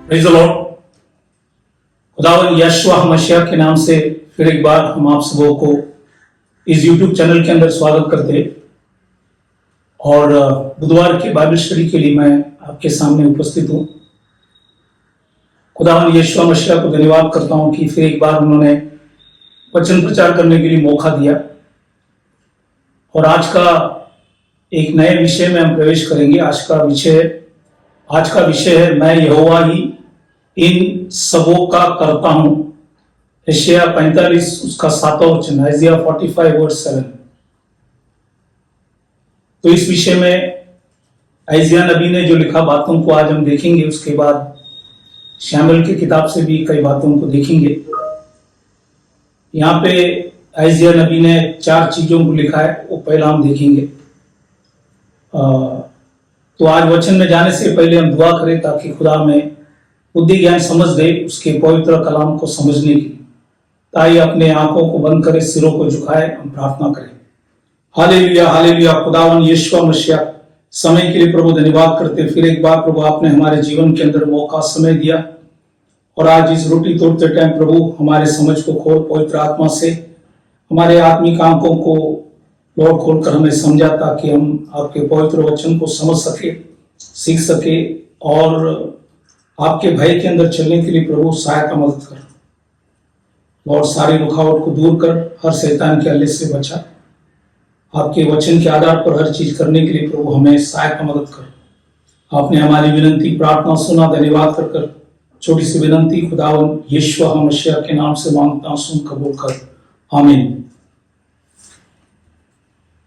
Praise the Lord. खुदावंद यहोशू मसीह के नाम से फिर एक बार हम आप सबों को इस यूट्यूब चैनल के अंदर स्वागत करते हैं। और बुधवार के बाइबल स्टडी के लिए मैं आपके सामने उपस्थित हूँ। खुदावंद यहोशू मसीह को धन्यवाद करता हूँ कि फिर एक बार उन्होंने वचन प्रचार करने के लिए मौका दिया। और आज का एक नए विषय में हम प्रवेश करेंगे। आज का विषय है मैं यहोवा ही इन सबों का करता हूं। यशायाह 45 उसका 7वां वचन, आइज़िया 45 वर्स 7। तो इस विषय में आइज़िया नबी ने जो लिखा बातों को आज हम देखेंगे। उसके बाद शमूएल की किताब से भी कई बातों को देखेंगे। यहाँ पे आइज़िया नबी ने 4 चीजों को लिखा है, वो पहला हम देखेंगे। तो आज वचन में जाने से पहले हम दुआ करें ताकि खुदा में बुद्धि ज्ञान समझ दे उसके पवित्र कलाम को समझने की। ताई अपने आंखों को बंद करे, सिरों को झुकाए, हम प्रार्थना करें। Hallelujah hallelujah. खुदावंद यहोशू मसीह समय के लिए प्रभु धन्यवाद करते। फिर एक बार प्रभु आपने हमारे जीवन के अंदर मौका समय दिया और आज इस रोटी तोड़ते टाइम प्रभु हमारे समझ को खोल, पवित्र आत्मा से हमारे आत्मिक आंखों को लौट खोलकर हमें समझा ताकि हम आपके पवित्र वचन को समझ सके, सीख सके और आपके भय के अंदर चलने के लिए प्रभु सहायता मदद कर। और सारी रुकावट को दूर कर, हर शैतान के हल्ले से बचा। आपके वचन के आधार पर हर चीज करने के लिए प्रभु हमें सहायता मदद कर। आपने हमारी विनती प्रार्थना सुना, धन्यवाद कर छोटी सी विनती खुदावंद यहोशू मसीह के नाम से मांगता हूं, सुन कबूल कर, आमीन।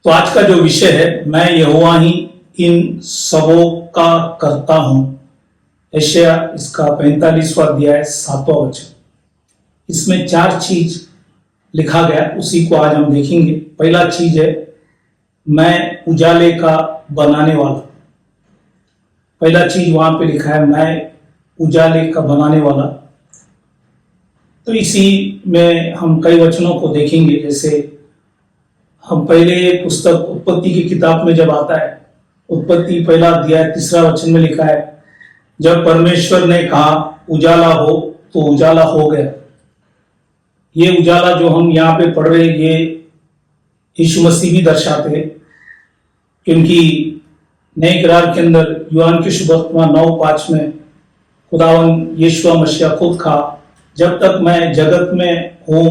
तो आज का जो विषय है मैं यहोवा ही इन सबों का करता हूं। यशायाह इसका 45वां अध्याय 7वां वचन। इसमें 4 चीज लिखा गया, उसी को आज हम देखेंगे। पहला चीज है मैं उजाले का बनाने वाला। पहला चीज वहां पे लिखा है मैं उजाले का बनाने वाला। तो इसी में हम कई वचनों को देखेंगे। जैसे हम पहले पुस्तक उत्पत्ति की किताब में जब आता है, उत्पत्ति पहला अध्याय 3 वचन में लिखा है, जब परमेश्वर ने कहा उजाला हो तो उजाला हो गया। ये उजाला जो हम यहाँ पे पढ़ रहे ये यीशु मसीह भी दर्शाते हैं, क्योंकि नए करार के अंदर यूहन्ना के सुसमाचार 9:5 में खुदावंद यहोशू मसीह खुद कहा जब तक मैं जगत में हूं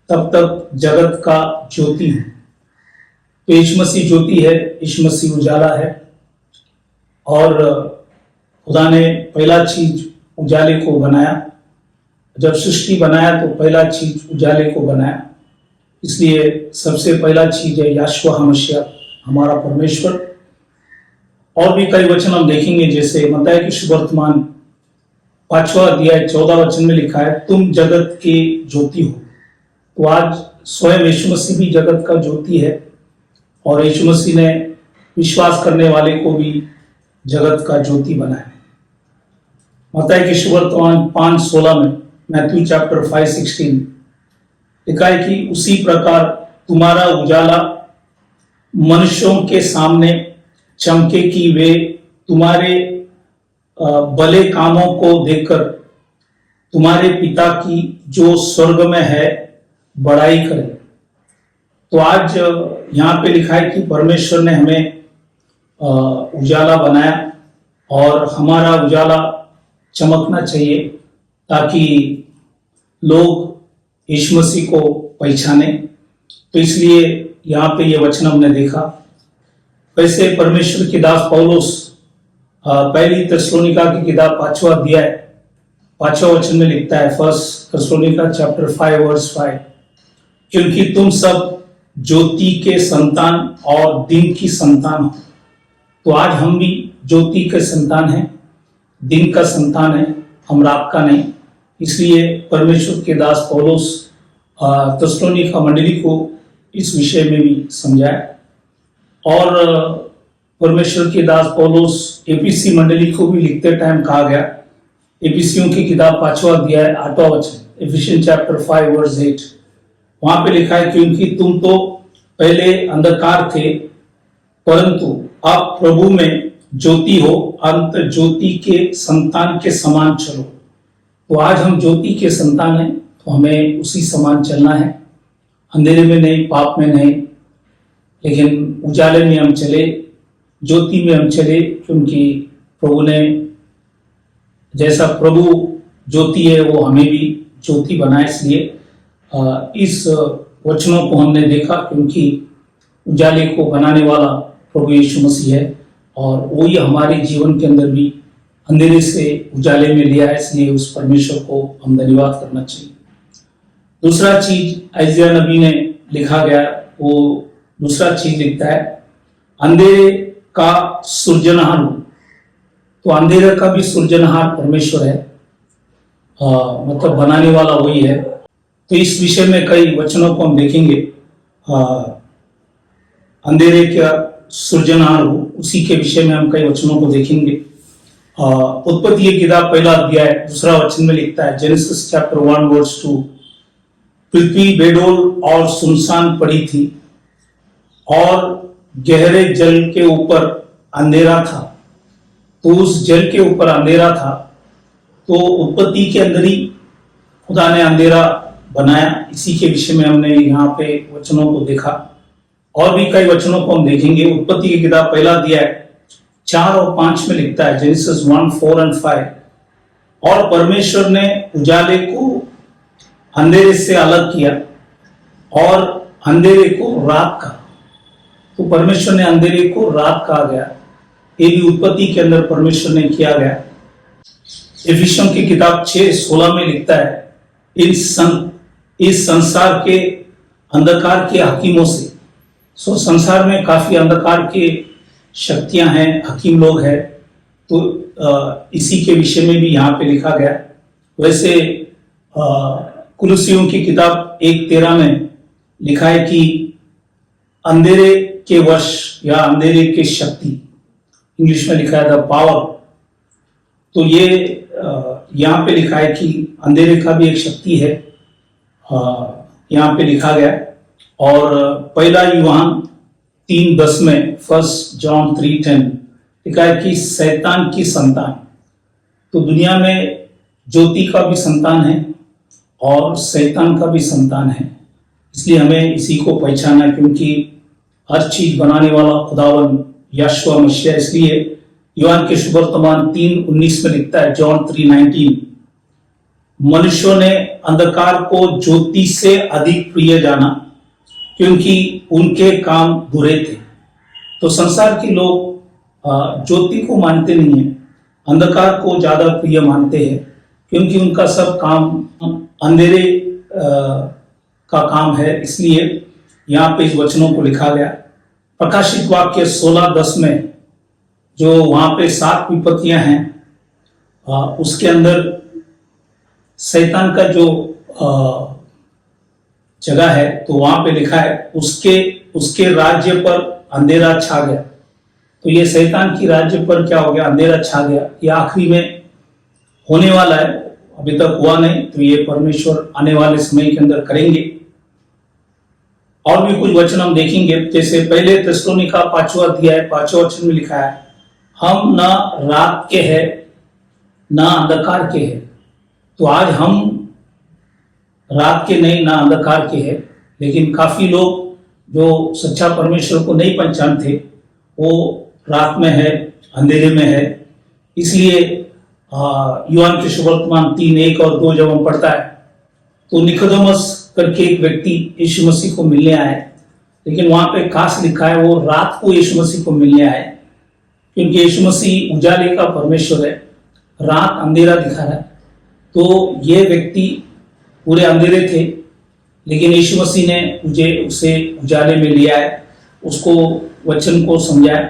तब तक जगत का ज्योति हूं। तो यीशु मसीह ज्योति है, यीशु मसीह उजाला है। और खुदा ने पहला चीज उजाले को बनाया। जब सृष्टि बनाया तो पहला चीज उजाले को बनाया। इसलिए सबसे पहला चीज है यहोशू मसीह, हमारा परमेश्वर। और भी कई वचन हम देखेंगे, जैसे मत्ती के सुवर्तमान 5वां अध्याय 14 वचन में लिखा है तुम जगत के ज्योति हो। तो आज स्वयं यीशु मसीह भी जगत का ज्योति है और यीशु मसीह ने विश्वास करने वाले को भी जगत का ज्योति बनाया। मत्ती के सुवर्तमान 5:16 में, मैथ्यू चैप्टर 5:16 लिखा है कि उसी प्रकार तुम्हारा उजाला मनुष्यों के सामने चमके कि वे तुम्हारे भले कामों को देखकर तुम्हारे पिता की जो स्वर्ग में है बड़ाई करें। तो आज यहाँ पे लिखा है कि परमेश्वर ने हमें उजाला बनाया और हमारा उजाला चमकना चाहिए ताकि लोग यीशु मसीह को पहचाने। तो इसलिए यहाँ पे ये वचन हमने देखा। वैसे परमेश्वर के दास पौलुस पहली थिस्सलुनीका की किताब 5वां अध्याय 5वां वचन में लिखता है, 1 थिस्सलुनीका चैप्टर 5 वर्स 5, क्योंकि तुम सब ज्योति के संतान और दिन की संतान हो। तो आज हम भी ज्योति के संतान हैं, दिन का संतान है, हम रात का नहीं। इसलिए परमेश्वर के दास पौलुस थिस्सलुनीका मंडली को इस विषय में भी समझाया। और परमेश्वर के दास पौलुस एपीसी मंडली को भी लिखते टाइम कहा गया। एपीसियों की किताब 5वां अध्याय 8वां वचन, एफिशियंस चैप्टर 5 वर्स 8, वहां पे लिखा है क्योंकि तुम तो पहले अंधकार थे परंतु अब प्रभु में ज्योति हो, अंत ज्योति के संतान के समान चलो। तो आज हम ज्योति के संतान हैं, तो हमें उसी समान चलना है, अंधेरे में नहीं, पाप में नहीं, लेकिन उजाले में हम चले, ज्योति में हम चले, क्योंकि प्रभु ने, जैसा प्रभु ज्योति है वो हमें भी ज्योति बनाए। इसलिए इस वचनों को हमने देखा, क्योंकि उजाले को बनाने वाला प्रभु यीशु मसीह है और वही हमारे जीवन के अंदर भी अंधेरे से उजाले में लिया है। इसलिए उस परमेश्वर को हम धन्यवाद करना चाहिए। दूसरा चीज यशायाह नबी ने लिखा गया, वो दूसरा चीज लिखता है, अंधेरे का सृजनहार। तो अंधेरे का भी सृजनहार परमेश्वर है, मतलब बनाने वाला वही है। तो इस विषय में कई वचनों को हम देखेंगे। अंधेरे का सृजनहार हो, उसी के विषय में हम कई वचनों को देखेंगे। उत्पत्ति की किताब पहला अध्याय दूसरा वचन में लिखता है, जेनेसिस चैप्टर 1 वर्स 2, पृथ्वी बेडोल और सुनसान पड़ी थी और गहरे जल के ऊपर अंधेरा था। तो उस जल के ऊपर अंधेरा था, तो उत्पत्ति के अंदर ही खुदा ने अंधेरा बनाया। इसी के विषय में हमने यहाँ पे वचनों को देखा और भी कई वचनों को हम देखेंगे। उत्पत्ति की किताब पहला अध्याय 4 और 5 में लिखता है, जेनेसिस 1, 4 and 5, और परमेश्वर ने उजाले को अंधेरे से अलग किया और अंधेरे को रात कहा। तो परमेश्वर ने अंधेरे को रात कहा गया, ये भी उत्पत्ति के अंदर परमेश्वर ने किया गया। इफिसियों की किताब 6:16 में लिखता है, इस संसार के अंधकार के हकीमों से। संसार में काफी अंधकार के शक्तियां हैं, हकीम लोग हैं, तो इसी के विषय में भी यहाँ पे लिखा गया। वैसे कुलुसियों की किताब 1:13 में लिखा है कि अंधेरे के वश या अंधेरे के शक्ति, इंग्लिश में लिखा है द पावर। तो ये यहाँ पे लिखा है कि अंधेरे का भी एक शक्ति है, यहाँ पे लिखा गया। और पहला यूहन्ना 3:10 में, 1 जॉन 3:10 लिखा है कि शैतान की संतान। तो दुनिया में ज्योति का भी संतान है और शैतान का भी संतान है, इसलिए हमें इसी को पहचाना, क्योंकि हर चीज बनाने वाला खुदावन यहोवा मसीह। इसलिए यूहन्ना के सुवर्तमान 3:19 में लिखता है, जॉन 3:19, मनुष्यों ने अंधकार को ज्योति से अधिक प्रिय जाना, क्योंकि उनके काम बुरे थे। तो संसार के लोग ज्योति को मानते नहीं है, अंधकार को ज्यादा प्रिय मानते हैं, क्योंकि उनका सब काम अंधेरे का काम है। इसलिए यहाँ पे इस वचनों को लिखा गया। प्रकाशित वाक्य 16:10 में जो वहां पे 7 विपत्तियां हैं, उसके अंदर शैतान का जो जगह है, तो वहां पे लिखा है, उसके राज्य पर अंधेरा छा गया। तो ये शैतान की राज्य पर क्या हो गया? अंधेरा छा गया। ये आखिरी में होने वाला है, अभी तक हुआ नहीं, तो ये परमेश्वर आने वाले समय के अंदर करेंगे। और भी कुछ वचन हम देखेंगे, जैसे पहले थिस्सलुनीका 5वां अध्याय 5वें वचन में लिखा है, हम न रात के हैं न अंधकार के हैं। तो आज हम रात के नहीं ना अंधकार के हैं, लेकिन काफी लोग जो सच्चा परमेश्वर को नहीं पहचानते वो रात में है, अंधेरे में है। इसलिए यूहन्ना के सुवर्तमान 3:1 और 2 जब हम पढ़ता है, तो निकोदेमस करके एक व्यक्ति यीशु मसीह को मिलने आए, लेकिन वहां पे खास लिखा है वो रात को यीशु मसीह को मिलने आए, क्योंकि यीशु मसीह उजाले का परमेश्वर है, रात अंधेरा दिखा रहा है। तो ये व्यक्ति पूरे अंधेरे थे, लेकिन यीशु मसीह ने उसे उजाले में लिया है, उसको वचन को समझाया,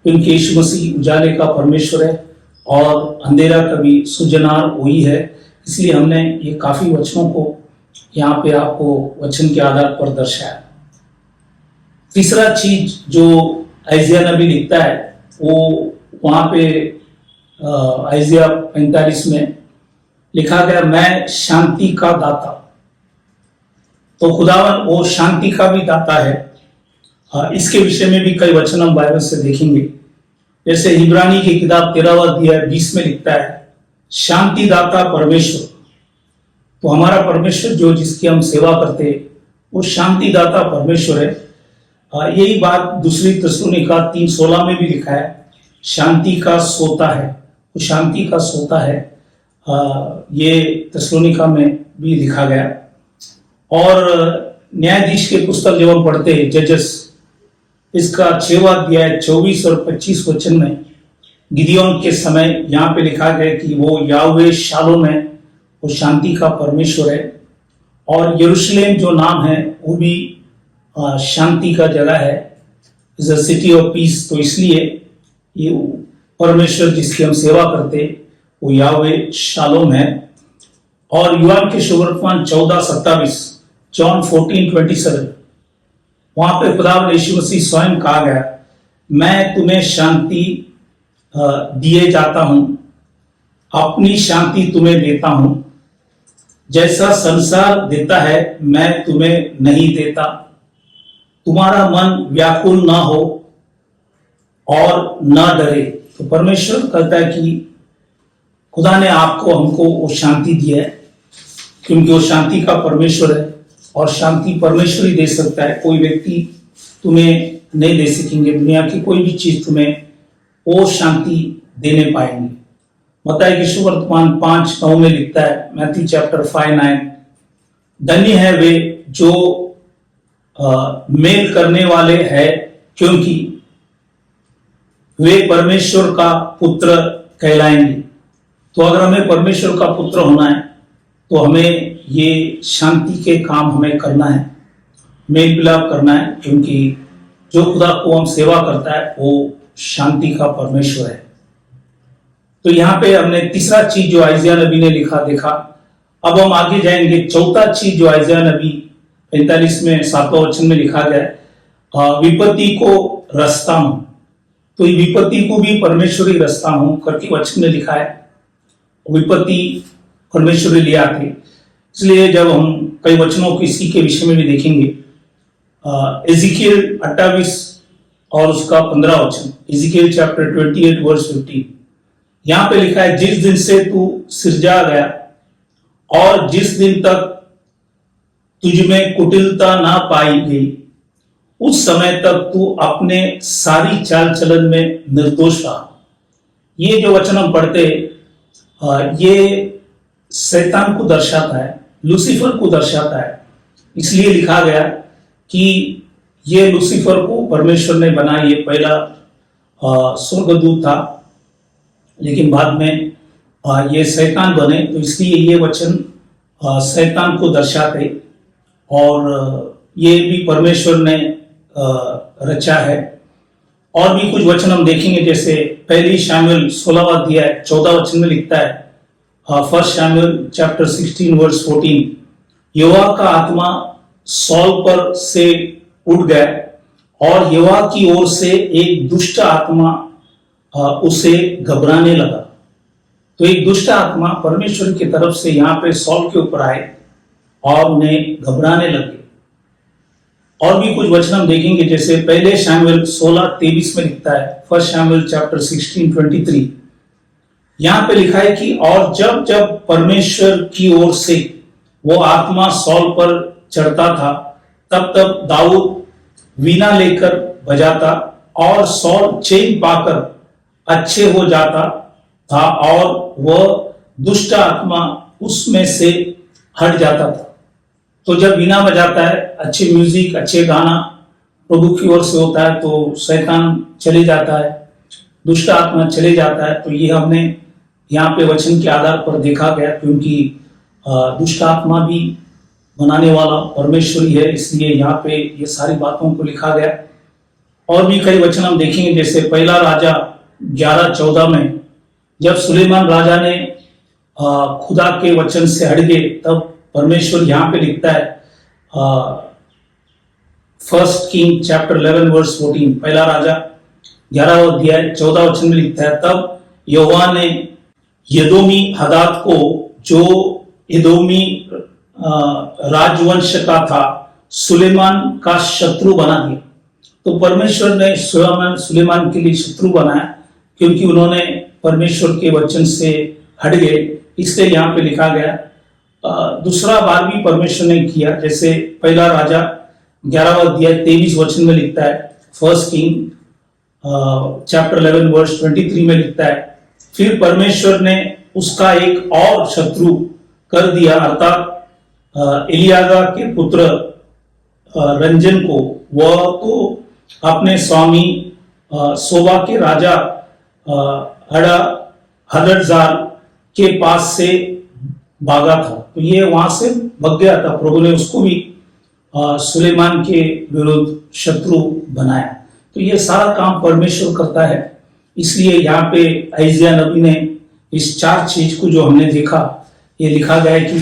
क्योंकि यीशु मसीह उजाले का परमेश्वर है और अंधेरा का भी सृजनहार वही है। इसलिए हमने ये काफी वचनों को यहाँ पे आपको वचन के आधार पर दर्शाया। तीसरा चीज जो यशायाह नबी लिखता है, वो वहां पे यशायाह 45 में लिखा गया, मैं शांति का दाता। तो खुदावन वो शांति का भी दाता है। इसके विषय में भी कई वचन हम बाइबल से देखेंगे। जैसे इब्रानी की किताब 13वां अध्याय 20 में लिखता है, शांतिदाता परमेश्वर। तो हमारा परमेश्वर जो जिसकी हम सेवा करते वो शांतिदाता परमेश्वर है। यही बात दूसरी थिस्सलुनीका 3:16 में भी लिखा है, शांति का सोता है, वो शांति का सोता है। ये थिस्सलुनीका में भी लिखा गया। और न्यायाधीश के पुस्तक जब हम पढ़ते हैं जजेस, इसका 6वां अध्याय 24 और 25 वचन में गिदियोन के समय यहाँ पे लिखा गया कि वो याहवेह शालोम है, वो शांति का परमेश्वर है। और यरूशलेम जो नाम है वो भी शांति का जगह है, is a city of peace. तो इसलिए ये परमेश्वर जिसकी हम सेवा करते वो याहवेह शालोम है। और यूहन्ना के सुवर्तमान 14:27, जॉन 14:27, वहां पे खुदावंद यीशु मसीह स्वयं कहा गया, मैं तुम्हें शांति दिए जाता हूं, अपनी शांति तुम्हें देता हूं, जैसा संसार देता है मैं तुम्हें नहीं देता। तुम्हारा मन व्याकुल ना हो और ना डरे। तो परमेश्वर कहता है कि खुदा ने आपको हमको वो शांति दी है, क्योंकि वो शांति का परमेश्वर है और शांति परमेश्वर ही दे सकता है। कोई व्यक्ति तुम्हें नहीं दे सकेंगे, दुनिया की कोई भी चीज तुम्हें वो शांति देने पाएंगे। मत्ती के सुवर्तमान 5:9 में लिखता है, मैथ्यू चैप्टर 5:9, धन्य है वे जो मेल करने वाले हैं, क्योंकि वे परमेश्वर का पुत्र कहलाएंगे। तो अगर हमें परमेश्वर का पुत्र होना है तो हमें ये शांति के काम हमें करना है, मेल मिलाप करना है, क्योंकि जो खुदा को हम सेवा करता है वो शांति का परमेश्वर है। तो यहाँ पे हमने तीसरा चीज जो आइजिया नबी ने लिखा देखा। अब हम आगे जाएंगे, चौथा चीज जो आइजिया नबी 45 में 7वां वचन में लिखा गया है, विपत्ति को रचता हूं। तो ये विपत्ति को भी परमेश्वर ही रचता हूं करके वचन में लिखा है, विपत्ति परमेश्वर ही ले आते। इसलिए जब हम कई वचनों को इसी के विषय में भी देखेंगे, एजिकियल 28 और उसका 15 वचन, एजिकियल चैप्टर 28 वर्स 15, यहां पे लिखा है, जिस दिन से तू सिरजा गया और जिस दिन तक तुझमें कुटिलता ना पाई गई, उस समय तक तू अपने सारी चाल चलन में निर्दोष रहा। ये जो वचन हम पढ़ते ये शैतान को दर्शाता है, लूसीफर को दर्शाता है। इसलिए लिखा गया कि ये लूसीफर को परमेश्वर ने बनाया, ये पहला स्वर्गदूत था, लेकिन बाद में ये शैतान बने। तो इसलिए ये वचन शैतान को दर्शाते और ये भी परमेश्वर ने रचा है। और भी कुछ वचन हम देखेंगे, जैसे पहली शामुएल 16वां अध्याय 14 वचन में लिखता है, फर्स्ट शामुएल चैप्टर 16 वर्स 14, यहोवा का आत्मा सौल पर से उड़ गया और यहोवा की ओर से एक दुष्ट आत्मा उसे घबराने लगा। तो एक दुष्ट आत्मा परमेश्वर की तरफ से यहाँ पे सौल के ऊपर आए और उन्हें घबराने लगे। और भी कुछ वचन हम देखेंगे, जैसे पहले शामुएल 16:23 में लिखता है, फर्स्ट शामुएल चैप्टर 16:23, यहाँ पे लिखा है कि और जब जब परमेश्वर की ओर से वो आत्मा सौल पर चढ़ता था, तब तब दाऊद वीणा लेकर बजाता और सौल चैन पाकर अच्छे हो जाता था और वह दुष्ट आत्मा उसमें से हट जाता था। तो जब वीणा बजाता है, अच्छे म्यूजिक, अच्छे गाना प्रभु की ओर से होता है, तो शैतान चले जाता है, दुष्ट आत्मा चले जाता है। तो ये हमने यहाँ पे वचन के आधार पर देखा गया, क्योंकि दुष्ट आत्मा भी बनाने वाला परमेश्वर ही है, इसलिए यहाँ पे ये सारी बातों को लिखा गया। और भी कई वचन हम देखेंगे, जैसे पहला राजा 11:14 में जब सुलेमान राजा ने खुदा के वचन से हट गए, तब परमेश्वर यहाँ पे लिखता है, फर्स्ट किंग चैप्टर 11 वर्स 14, पहला राजा 11 अध्याय 14 वचन में लिखता है, तब यहोवा ने यदोमी हदाद को, जो यदोमी राजवंश का था, सुलेमान का शत्रु बना दिया। तो परमेश्वर ने सुलेमान के लिए शत्रु बनाया, क्योंकि उन्होंने परमेश्वर के वचन से हट गए, इसलिए यहाँ पे लिखा गया। दूसरा बार भी परमेश्वर ने किया, जैसे पहला राजा 11वां अध्याय 23 वचन में लिखता है, फर्स्ट किंग चैप्टर 11 वर्स 23 में लिखता है, फिर परमेश्वर ने उसका एक और शत्रु कर दिया, अर्थात एलियादा के पुत्र रंजन को। वह तो अपने स्वामी सोबा के राजा हददजार के पास से भागा था, तो ये वहां से भाग गया था। प्रभु ने उसको भी सुलेमान के विरुद्ध शत्रु बनाया। तो ये सारा काम परमेश्वर करता है। इसलिए यहाँ पे आइजिया नबी ने इस 4 चीज को जो हमने देखा, ये लिखा गया है कि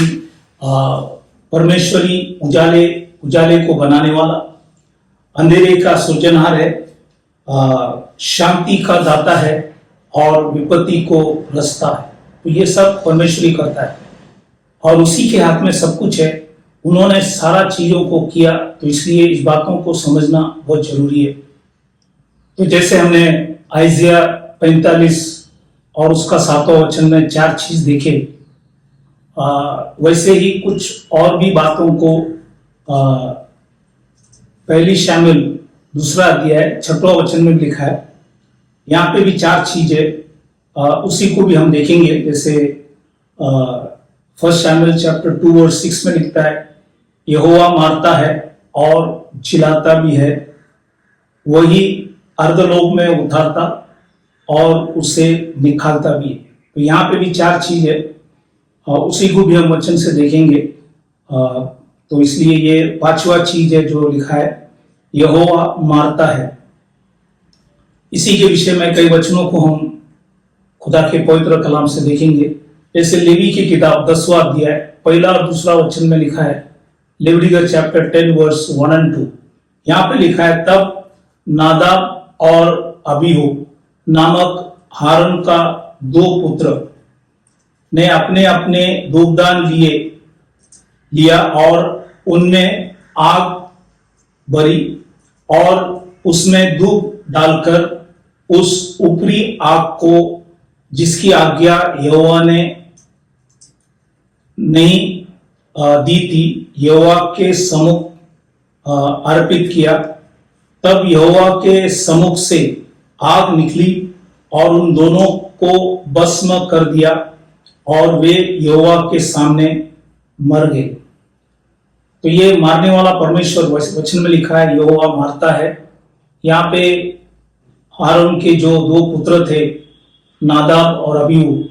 परमेश्वरी उजाले को बनाने वाला, अंधेरे का सृजनहार है, शांति का दाता है और विपत्ति को रचता है। तो ये सब परमेश्वरी करता है और उसी के हाथ में सब कुछ है। उन्होंने सारा चीजों को किया, तो इसलिए इस बातों को समझना बहुत जरूरी है। तो जैसे हमने आइजिया 45 और उसका 7वां वचन में 4 चीज देखे, वैसे ही कुछ और भी बातों को पहली शामिल 2 अध्याय 6वां वचन में लिखा है। यहाँ पे भी 4 चीजें उसी को भी हम देखेंगे। जैसे फर्स्ट शामिल चैप्टर 2 वर्स 6 में लिखता है, यहोवा मारता है और जिलाता भी है, वही अर्धलोक में उतारता और उसे निकालता भी है। तो यहाँ पे भी 4 चीज है, उसी को भी हम वचन से देखेंगे। तो इसलिए ये 5वां चीज है जो लिखा है, यहोवा मारता है। इसी के विषय में कई वचनों को हम खुदा के पवित्र कलाम से देखेंगे। जैसे लेवी की किताब 10वां अध्याय 1 और 2 वचन में लिखा है, लेविटिकस चैप्टर 10 वर्स 1 और 2। यहाँ पे लिखा है, तब नादाब और अबीहू नामक हारून का 2 पुत्र ने अपने अपने धूपदान लिया और उनमें आग भरी और उसमें धूप डालकर उस ऊपरी आग को, जिसकी आज्ञा यहोवा ने नहीं दी थी, यहोवा के सम्मुख अर्पित किया। तब यहोवा के सम्मुख से आग निकली और उन दोनों को भस्म कर दिया और वे यहोवा के सामने मर गए। तो ये मारने वाला परमेश्वर वचन में लिखा है, यहोवा मारता है। यहाँ पे हारून के जो 2 पुत्र थे, नादाब और अबीहू,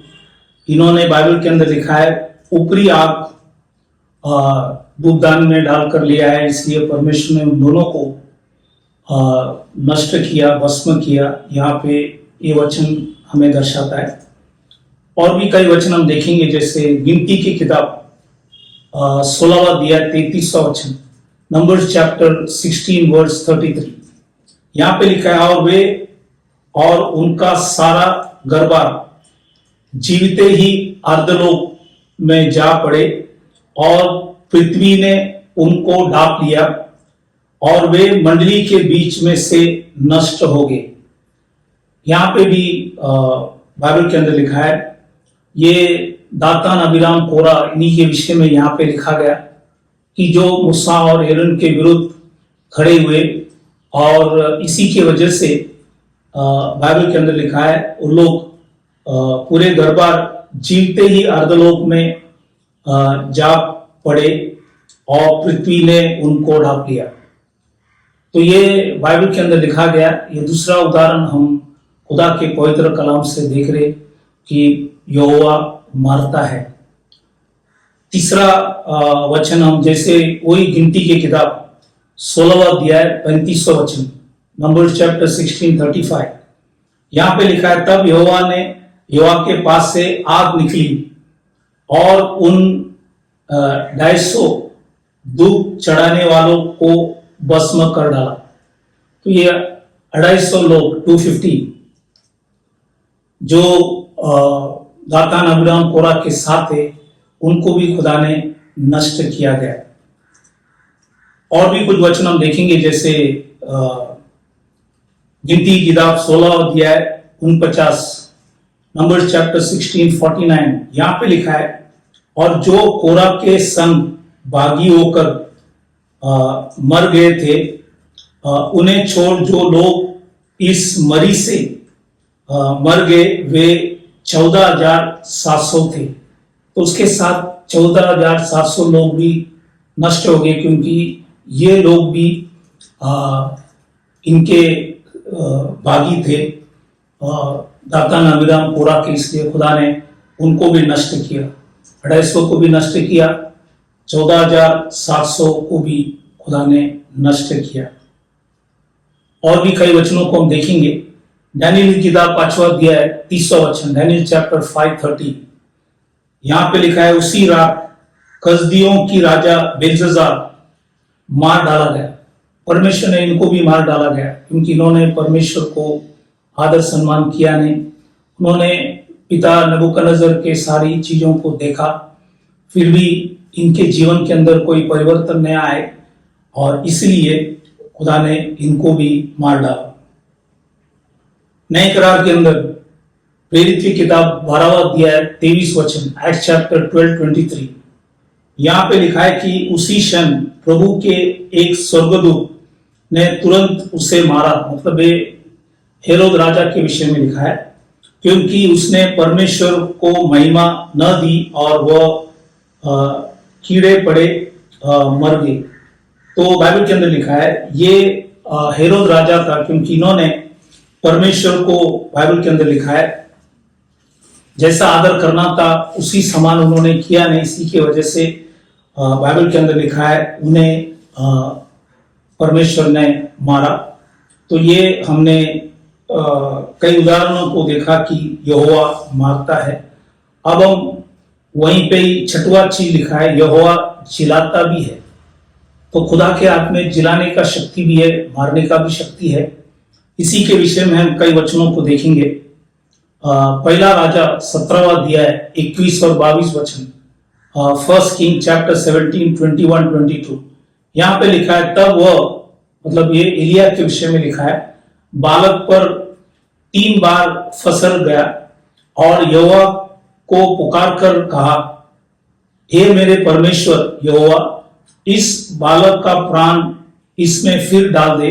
इन्होंने बाइबल के अंदर लिखा है ऊपरी आग धूपदान में डालकर लिया है, इसलिए परमेश्वर ने उन दोनों को नष्ट किया, भस्म किया। यहाँ पे ये वचन हमें दर्शाता है। और भी कई वचन हम देखेंगे, जैसे गिनती की किताब 16वां अध्याय 33वां वचन, नंबर्स चैप्टर 16 वर्स 33। यहाँ पे लिखा है, और वे और उनका सारा गरबा जीवते ही अर्धलोक में जा पड़े और पृथ्वी ने उनको ढांप लिया और वे मंडली के बीच में से नष्ट हो गए। यहाँ पे भी बाइबल के अंदर लिखा है, ये दातान, अबीराम, कोरा, इन्हीं के विषय में यहाँ पे लिखा गया कि जो मूसा और एरन के विरुद्ध खड़े हुए, और इसी की वजह से बाइबल के अंदर लिखा है वो लोग पूरे दरबार जीवते ही अर्धलोक में जा पड़े और पृथ्वी ने उनको ढांप लिया। तो ये बाइबल के अंदर लिखा गया। ये दूसरा उदाहरण हम खुदा के पवित्र कलाम से देख रहे कि यहोवा मारता है। तीसरा वचन हम जैसे वही गिनती की किताब 16वां अध्याय 35वां वचन, नंबर्स चैप्टर 16:35। यहाँ पे लिखा है, तब यहोवा के पास से आग निकली और उन 250 धूप चढ़ाने वालों को भस्म कर डाला। तो ये 250 लोग 250 जो दातान, अबीराम, कोरा के साथ थे, उनको भी खुदा ने नष्ट किया गया। और भी कुछ वचन हम देखेंगे, जैसे गिनती की किताब 16 अध्याय 49, नंबर चैप्टर 16:49, यहाँ पे लिखा है, और जो कोरा के संग भागी होकर मर गए थे, उन्हें छोड़ जो लोग इस मरी से मर गए वे 14,700 थे। तो उसके साथ 14,700 लोग भी नष्ट हो गए, क्योंकि ये लोग भी इनके भागी थे, दातान, अबीराम, कोरा के, इसलिए खुदा ने उनको भी नष्ट किया। 250 को भी नष्ट किया, 14,700 को भी खुदा ने नष्ट किया। और भी कई वचनों को हम देखेंगे। डैनियल की किताब 5वां अध्याय 30वां वचन, डैनियल चैप्टर 5:30, यहां पे लिखा है, उसी रात कसदियों की राजा बेलशस्सर मार डाला गया। परमेश्वर ने इनको भी मार डाला गया, क्योंकि इन्होंने परमेश्वर को आदर सम्मान किया नहीं। उन्होंने पिता नबूकदनेस्सर के सारी चीजों को देखा, फिर भी इनके जीवन के अंदर कोई परिवर्तन नहीं आए, और इसलिए खुदा ने इनको भी मार डाला। नए करार के अंदर प्रेरित की किताब 12वां अध्याय 23 वचन, एक्ट्स चैप्टर 12:23, यहां पे लिखा है कि उसी क्षण प्रभु के एक स्वर्गदूत ने तुरंत उसे मारा। मतलब ये हेरोद राजा के विषय में लिखा है, क्योंकि उसने परमेश्वर को महिमा न दी और वह कीड़े पड़े मर गए। तो बाइबल के अंदर लिखा है ये हेरोद राजा था, क्योंकि इन्होंने परमेश्वर को, बाइबल के अंदर लिखा है, जैसा आदर करना था उसी समान उन्होंने किया नहीं। इसी की वजह से बाइबल के अंदर लिखा है उन्हें परमेश्वर ने मारा। तो ये हमने कई उदाहरणों को देखा कि यहोवा मारता है। अब हम वहीं पे ही 6वां चीज लिखा है, यहोवा जिलाता भी है। तो खुदा के हाथ में जिलाने का शक्ति भी है, मारने का भी शक्ति है। इसी के विषय में हम कई वचनों को देखेंगे। पहला राजा 17वां अध्याय 21 और 22 वचन, 1 किंग चैप्टर 17, 21, 22, यहाँ पे लिखा है, तब वह, मतलब ये एलिया के विषय में लिखा है, बालक पर 3 बार फंसल गया और यहोवा को पुकार कर कहा, हे मेरे परमेश्वर यहोवा, इस बालक का प्राण इसमें फिर डाल दे।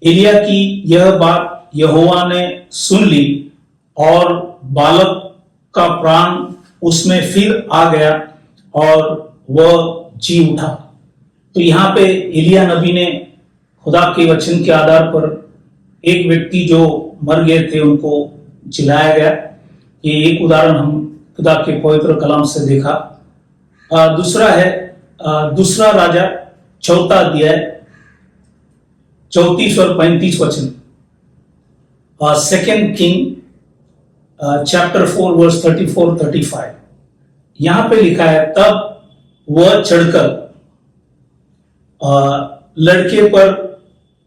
एलिया की यह बात यहोवा ने सुन ली और बालक का प्राण उसमें फिर आ गया और वह जी उठा। तो यहाँ पे एलिया नबी ने खुदा के वचन के आधार पर एक व्यक्ति जो मर गए थे उनको जिलाया गया। ये एक उदाहरण हम खुदा के पवित्र कलाम से देखा। दूसरा है दूसरा राजा 4वां अध्याय 34 और 35 वचन, 2 किंग चैप्टर 4 वर्स 34-35, यहां पे लिखा है, तब वह चढ़कर लड़के पर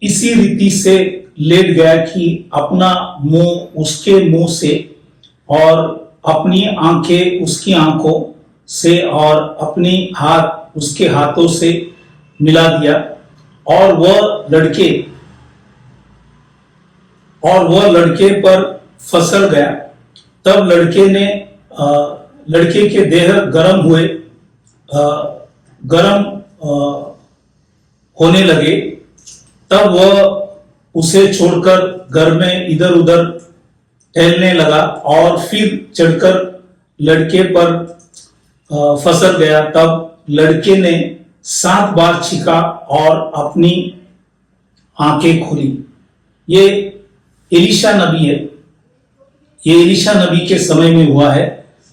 इसी रीति से लेट गया कि अपना मुंह उसके मुंह से और अपनी आंखें उसकी आंखों से और अपनी हाथ उसके हाथों से मिला दिया, और वह लड़के पर फंसल गया। तब लड़के के देह गर्म होने लगे। तब वह उसे छोड़कर घर में इधर उधर टहलने लगा और फिर चढ़कर लड़के पर फंसल गया। तब लड़के ने 7 बार छींका और अपनी आंखें खोली। ये एलीशा नबी है, ये एलीशा नबी के समय में हुआ है।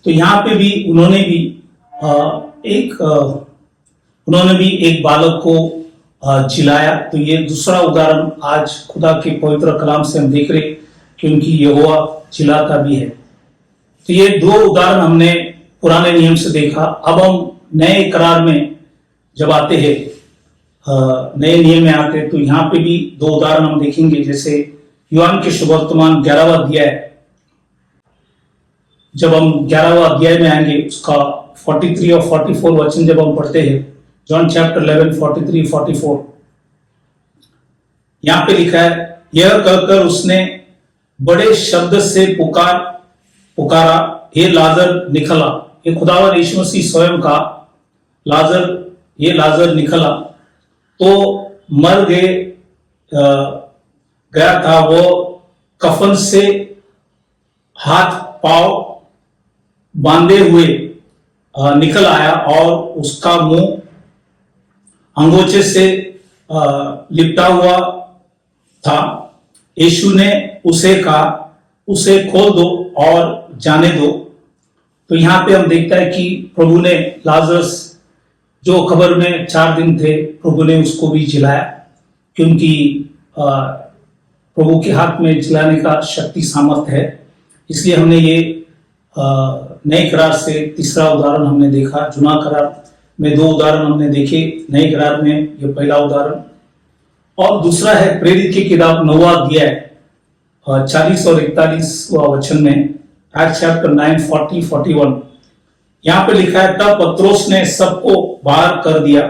तो यहाँ पे भी उन्होंने भी एक बालक को जिलाया। तो ये दूसरा उदाहरण आज खुदा के पवित्र कलाम से हम देख रहे, क्योंकि यहोवा जिलाता भी है। तो ये 2 उदाहरण हमने पुराने नियम से देखा। अब हम नए करार में जब आते हैं, नए नियम में आते हैं, तो यहाँ पे भी 2 उदाहरण हम देखेंगे। जैसे यूहन्ना के सुवर्तमान 11वां अध्याय, जब हम 11वां अध्याय में आएंगे, उसका 43 और 44 वचन जब हम पढ़ते हैं, जॉन चैप्टर 11, 43-44, यहां पे लिखा है, यह कहकर उसने बड़े शब्द से पुकारा, हे लाजर निकला। ये खुदावन यीशु मसीह स्वयं का, लाजर, ये लाजर निकला। तो मर गया था वो, कफन से हाथ पांव बांधे हुए निकल आया और उसका मुंह अंगोछे से लिपटा हुआ था। यीशु ने उसे कहा, उसे खोल दो और जाने दो। तो यहाँ पे हम देखता है कि प्रभु ने लाजरस, जो कब्र में 4 दिन थे, प्रभु ने उसको भी जिलाया, क्योंकि प्रभु के हाथ में जिलाने का शक्ति सामर्थ है। इसलिए हमने ये नए करार से तीसरा उदाहरण हमने देखा। जुना करार में 2 उदाहरण हमने देखे, नए करार में ये पहला उदाहरण। और दूसरा है प्रेरित की किताब 9वां अध्याय 40 और 41वां वचन में, एक्ट चैप्टर 9, 40, 41। यहाँ पे लिखा है, तब पत्रोस ने सबको बाहर कर दिया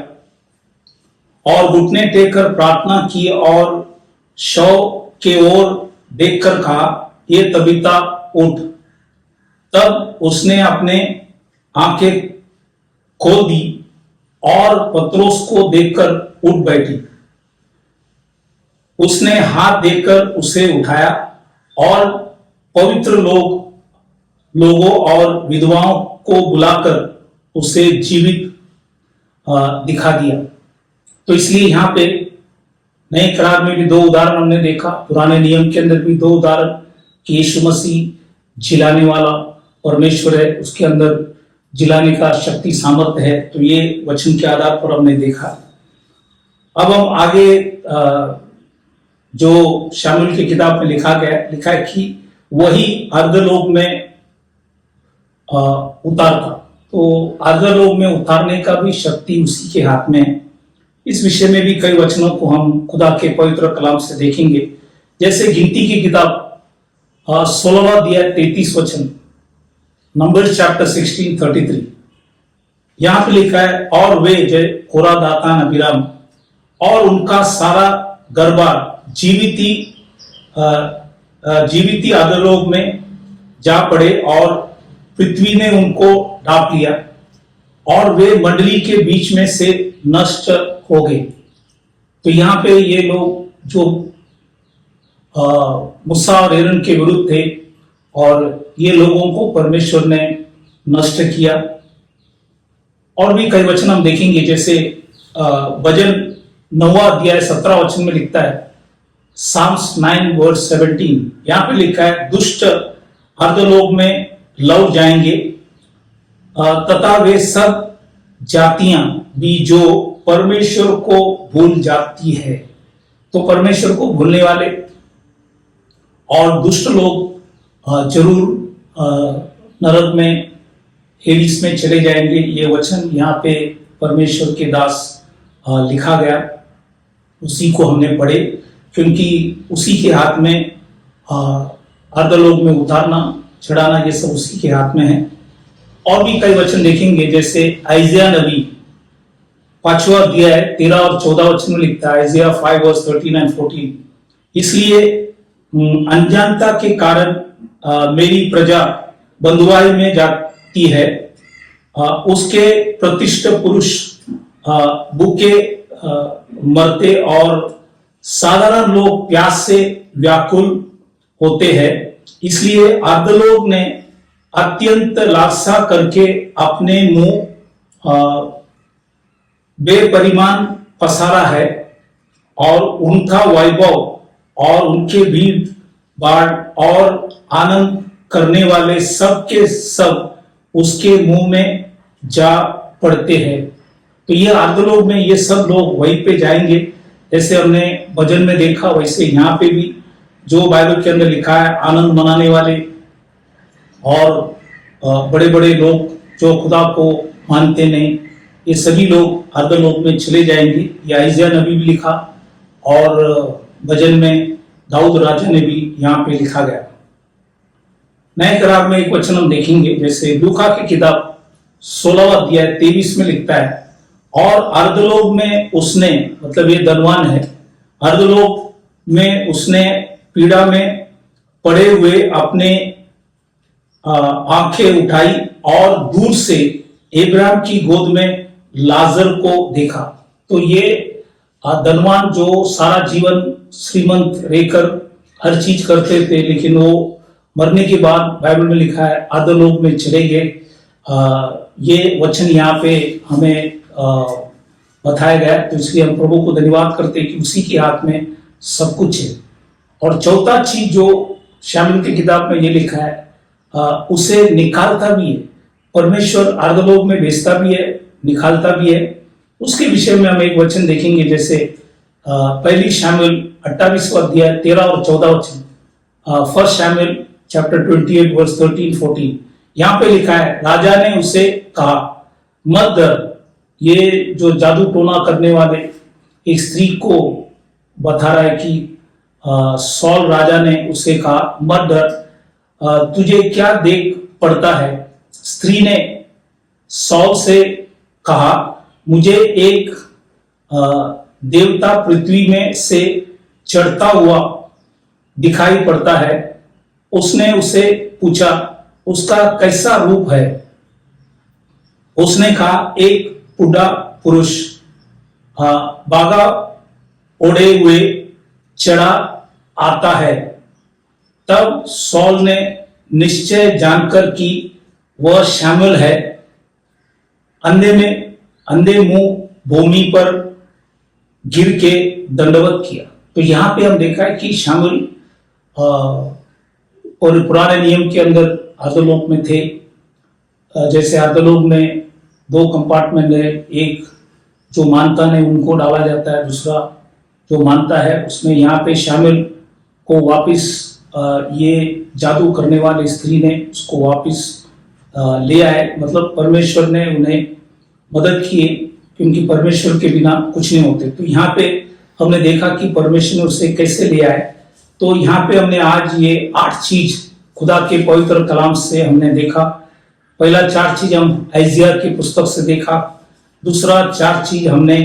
और घुटने टेक कर प्रार्थना की और शव के ओर देखकर कहा, ये तबीता उठ। तब उसने अपने आंखें खोल दी और पत्रोस को देखकर उठ बैठी। उसने हाथ देकर उसे उठाया और पवित्र लोगों और विधवाओं को बुलाकर उसे जीवित दिखा दिया। तो इसलिए यहाँ पे नए करार में भी 2 उदाहरण हमने देखा, पुराने नियम के अंदर भी 2 उदाहरण कि यीशु मसीह जिलाने वाला परमेश्वर है, उसके अंदर जिलाने का शक्ति सामर्थ्य है। तो ये वचन के आधार पर हमने देखा। अब हम आगे जो शामूएल की किताब में लिखा है कि वही अर्धलोक में उतारता। तो अर्धलोक में उतारने का भी शक्ति उसी के हाथ में है। इस विषय में भी कई वचनों को हम खुदा के पवित्र कलाम से देखेंगे। जैसे गिनती की किताब 16वां अध्याय 33 वचन, नंबर्स चैप्टर 16, 33। यहां पे लिखा है, और वे जय कोरा, दातान, अबीराम और उनका सारा गरबार जीविती अधोलोक में जा पड़े और पृथ्वी ने उनको ढांप लिया और वे मंडली के बीच में से नष्ट हो गए। तो यहाँ पे ये लोग जो मूसा और एरन के विरुद्ध थे, और ये लोगों को परमेश्वर ने नष्ट किया। और भी कई वचन हम देखेंगे, जैसे भजन 9वां अध्याय 17 वचन में लिखता है, साम्स 9 वर्स 17। यहाँ पे लिखा है, दुष्ट अर्धलोक में लौट जाएंगे तथा वे सब जातियां भी जो परमेश्वर को भूल जाती है। तो परमेश्वर को भूलने वाले और दुष्ट लोग जरूर नरक में, हेडिस में चले जाएंगे। ये वचन यहाँ पे परमेश्वर के दास लिखा गया, उसी को हमने पढ़े, क्योंकि उसी के हाथ में अर्धलोक में उतारना, चढ़ाना, ये सब उसी के हाथ में है। और भी कई वचन देखेंगे, जैसे आइजिया नबी 5वां अध्याय 13 और 14 वचन में लिखता है, आइजिया 5 वर्स 13 एंड 14। इसलिए अनजानता के कारण मेरी प्रजा बंधुआई में जाती है, उसके प्रतिष्ठित पुरुष भूखे मरते और साधारण लोग प्यास से व्याकुल होते हैं। इसलिए अर्धलोक ने अत्यंत लालसा करके अपने मुंह बेपरिमाण पसारा है, और उनका वैभव और उनके भीड़ बाढ़ और आनंद करने वाले सब के सब उसके मुंह में जा पड़ते हैं। तो ये अर्धलोक में ये सब लोग वहीं पे जाएंगे, जैसे हमने भजन में देखा, वैसे यहाँ पे भी जो बाइबल के अंदर लिखा है, आनंद मनाने वाले और बड़े बड़े लोग जो खुदा को मानते नहीं, ये सभी लोग अर्धलोक में चले जाएंगे। ये आइजिया नबी भी लिखा और भजन में दाऊद राजा ने भी यहाँ पे लिखा गया। नए करार में एक वचन हम देखेंगे, जैसे लूका की किताब 16वां अध्याय 23 में लिखता है, और अर्धलोक में उसने, मतलब ये धनवान है, अर्धलोक में उसने पीड़ा में पड़े हुए अपने आंखें उठाई और दूर से इब्राहिम की गोद में लाजर को देखा। तो ये धनवान जो सारा जीवन श्रीमंत रहकर हर चीज करते थे, लेकिन वो मरने के बाद बाइबल में लिखा है अधोलोक में चले गए। ये वचन यहाँ पे हमें बताया गया। तो इसलिए हम प्रभु को धन्यवाद करते हैं कि उसी के हाथ में सब कुछ है। और चौथा चीज जो शामिल की किताब में ये लिखा है, उसे निकालता भी है। परमेश्वर अर्धलोक में भेजता भी है, निकालता भी है। उसके विषय में हम एक वचन देखेंगे, जैसे पहली शामिल 28वां अध्याय 13 और 14 वचन, फर्स्ट शामिल चैप्टर 28 वर्स 13-14। यहाँ पे लिखा है, राजा ने उसे कहा मत डर। ये जो जादू टोना करने वाले एक स्त्री को बता रहा है कि सॉल राजा ने उसे कहा मत डर, तुझे क्या देख पड़ता है। स्त्री ने सॉल से कहा मुझे एक देवता पृथ्वी में से चढ़ता हुआ दिखाई पड़ता है। उसने उसे पूछा उसका कैसा रूप है। उसने कहा एक बूढ़ा पुरुष बागा ओढ़े हुए चढ़ा आता है। तब सॉल ने निश्चय जानकर कि वह शामिल है, अंधे मुंह भूमि पर गिर के दंडवत किया। तो यहां पे हम देखा है कि शामिल और पुराने नियम के अंदर अधोलोक में थे। जैसे अधोलोक में 2 कंपार्टमेंट है, एक जो मानता ने उनको डाला जाता है, दूसरा जो मानता है उसमें। यहाँ पे शामिल को वापिस ये जादू करने वाली स्त्री ने उसको वापिस ले आए। मतलब परमेश्वर ने उन्हें मदद की, क्योंकि परमेश्वर के बिना कुछ नहीं होते। तो यहाँ पे हमने देखा कि परमेश्वर ने उसे कैसे ले आए। तो यहाँ पे हमने आज ये 8 चीज खुदा के पवित्र कलाम से हमने देखा। पहला 4 चीज हम आइजिया की पुस्तक से देखा। दूसरा 4 चीज हमने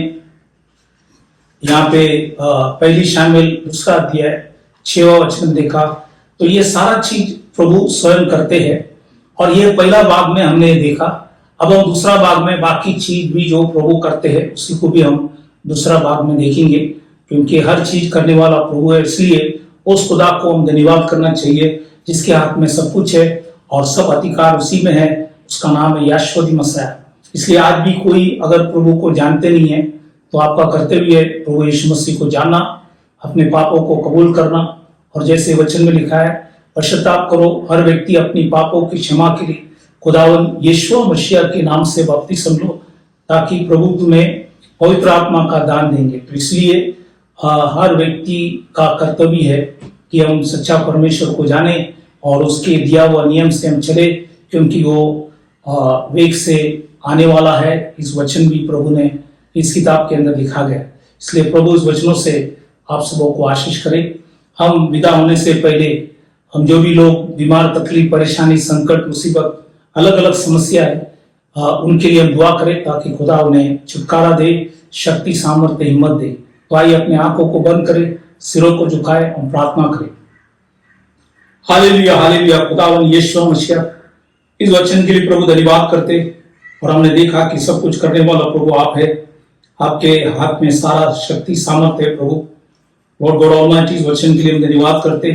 यहाँ पे पहली शामिल दूसरा अध्याय 6वां वचन देखा। तो ये सारा चीज प्रभु स्वयं करते हैं। और ये पहला भाग में हमने देखा। अब हम दूसरा भाग में बाकी चीज भी जो प्रभु करते हैं उसी को भी हम दूसरा भाग में देखेंगे, क्योंकि हर चीज करने वाला प्रभु है। इसलिए उस खुदा को हम धन्यवाद करना चाहिए जिसके हाथ में सब कुछ है और सब अधिकार उसी में है। उसका नाम है यहोवा मसीह। इसलिए आज भी कोई अगर प्रभु को जानते नहीं है तो आपका कर्तव्य है प्रभु यीशु मसीह को जानना, अपने पापों को कबूल करना। और जैसे वचन में लिखा है, पश्चाताप करो, हर व्यक्ति अपनी पापों की क्षमा के लिए खुदावन यीशु मसीह के नाम से बपतिस्म लो, ताकि प्रभु तुम्हें पवित्र आत्मा का दान देंगे। तो इसलिए हर व्यक्ति का कर्तव्य है कि हम सच्चा परमेश्वर को जाने और उसके दिया हुआ नियम से हम चले, क्योंकि वो वेग से आने वाला है। इस वचन भी प्रभु ने इस किताब के अंदर लिखा गया। इसलिए प्रभु इस वचनों से आप सबों को आशीष करे। हम विदा होने से पहले हम जो भी लोग बीमार, तकलीफ, परेशानी, संकट, मुसीबत, अलग अलग समस्या है उनके लिए हम दुआ करें ताकि खुदा उन्हें छुटकारा दे, शक्ति, सामर्थ्य, हिम्मत दे। तो आइए अपने आंखों को बंद करें, सिरों को झुकाए, हम प्रार्थना करें। Hallelujah, hallelujah. खुदावन यीशु मसीह, इस वचन के लिए प्रभु धन्यवाद करते। और हमने देखा कि सब कुछ करने वाला प्रभु आप है। आपके हाथ में सारा शक्ति, सामर्थ्य है प्रभु। लॉर्ड गॉड ऑलमाइटी, इस वचन के लिए हम धन्यवाद करते।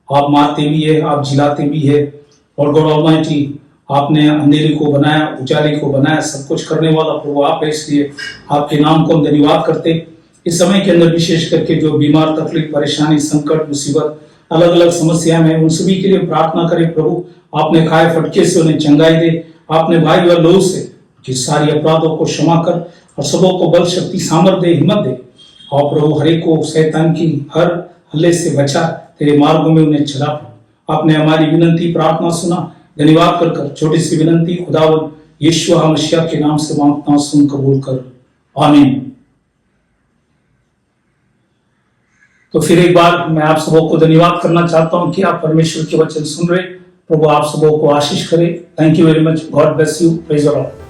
आप मारते भी है, आप जिलाते भी है। लॉर्ड गॉड ऑलमाइटी, आपने अंधेरे को बनाया, उजाले को बनाया, सब कुछ करने वाला प्रभु आप है। इसलिए आपके नाम को हम धन्यवाद करते। इस समय के अंदर विशेष करके जो बीमार, तकलीफ, परेशानी, संकट, मुसीबत, अलग अलग समस्याएं हैं, उन सभी के लिए प्रार्थना करें प्रभु। आपने खाए फटके से उन्हें चंगाई दे। आपने भाई व लोग से कि सारी अपराधों को क्षमा कर और सबों को बल, शक्ति, सामर्थ्य दे, हिम्मत दे। और प्रभु हर एक को शैतान की हर हल्ले से बचा, तेरे मार्गों में उन्हें चला। आपने हमारी विनती, प्रार्थना सुना। धन्यवाद कर छोटी सी विनती खुदावन यीशु मसीह के नाम से मांगता हूं, सुन कबूल कर, आमीन। तो फिर एक बार मैं आप सबों को धन्यवाद करना चाहता हूं कि आप परमेश्वर के वचन सुन रहे। प्रभु आप सबों को आशीष करे। Thank you very much. God bless you. Praise the Lord.